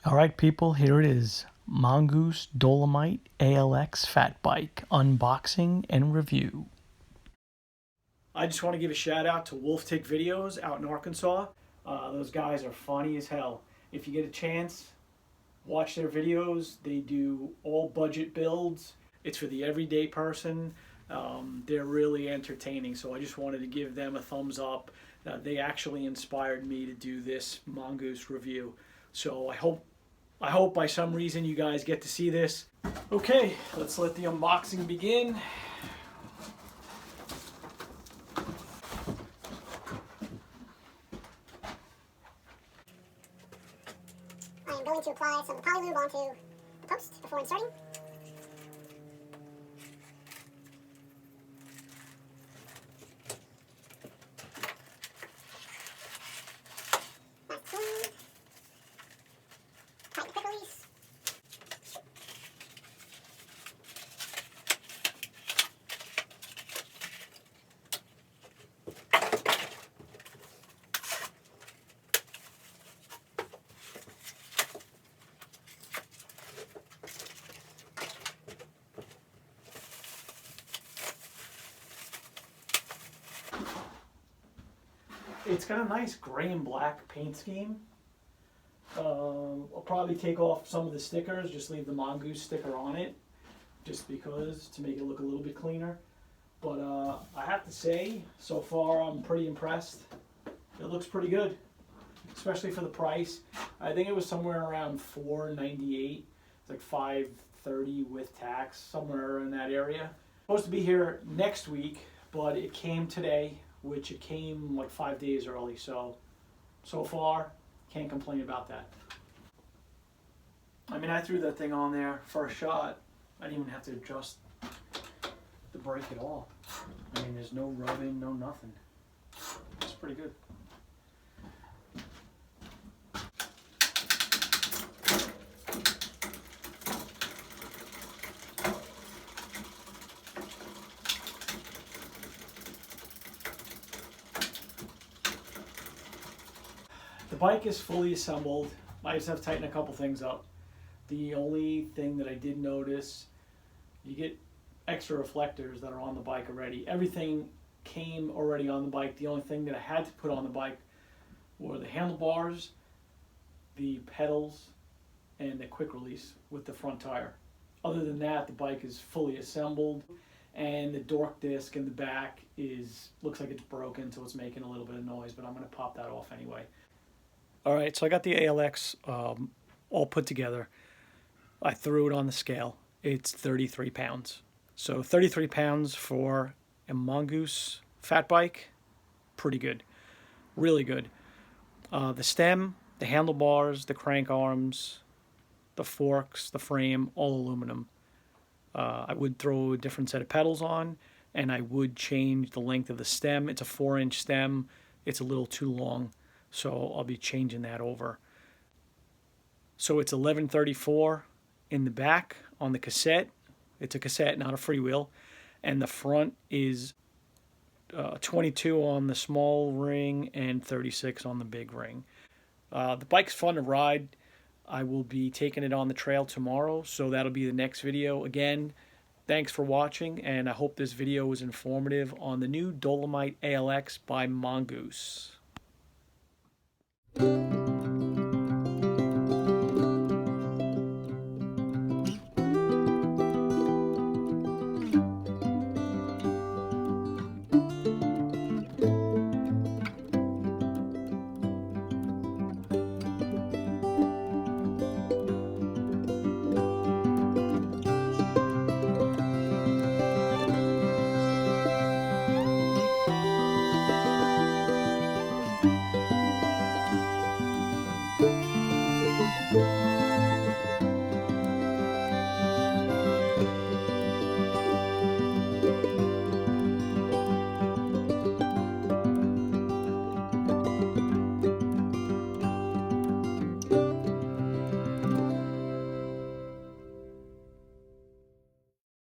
All right, people, here it is. Mongoose Dolomite ALX fat bike unboxing and review. I just want to give a shout out to Wolf Tick Videos out in Arkansas. Those guys are funny as hell. If you get a chance, watch their videos. They do all budget builds. It's for the everyday person. They're really entertaining, so I just wanted to give them a thumbs up. They actually inspired me to do this Mongoose review. So I hope by some reason you guys get to see this. Okay, let's let the unboxing begin. I am going to apply some polylube onto the post before inserting. Nice clean. Tight quick release. It's got a nice gray and black paint scheme. I'll probably take off some of the stickers, just leave the Mongoose sticker on it, just because, to make it look a little bit cleaner. But I have to say, so far I'm pretty impressed. It looks pretty good, especially for the price. I think it was somewhere around $4.98. It's like $5.30 with tax, somewhere in that area. Supposed to be here next week, but it came today, which it came like 5 days early. So far, can't complain about that. I mean, I threw that thing on there first shot. I didn't even have to adjust the brake at all. I mean, there's no rubbing, no nothing. It's pretty good. The bike is fully assembled. I just have to tighten a couple things up. The only thing that I did notice, you get extra reflectors that are on the bike already. Everything came already on the bike. The only thing that I had to put on the bike were the handlebars, the pedals, and the quick release with the front tire. Other than that, the bike is fully assembled, and the dork disc in the back looks like it's broken, so it's making a little bit of noise, but I'm going to pop that off anyway. All right, so I got the ALX all put together. I threw it on the scale. It's 33 pounds. So 33 pounds for a Mongoose fat bike, pretty good. Really good. The stem, the handlebars, the crank arms, the forks, the frame, all aluminum. I would throw a different set of pedals on, and I would change the length of the stem. It's a 4-inch stem. It's a little too long, so I'll be changing that over. So it's 1134 in the back on the cassette. It's a cassette, not a freewheel. And the front is 22 on the small ring and 36 on the big ring. The bike's fun to ride. I will be taking it on the trail tomorrow, so that'll be the next video. Again, thanks for watching, and I hope this video was informative on the new Dolomite ALX by Mongoose.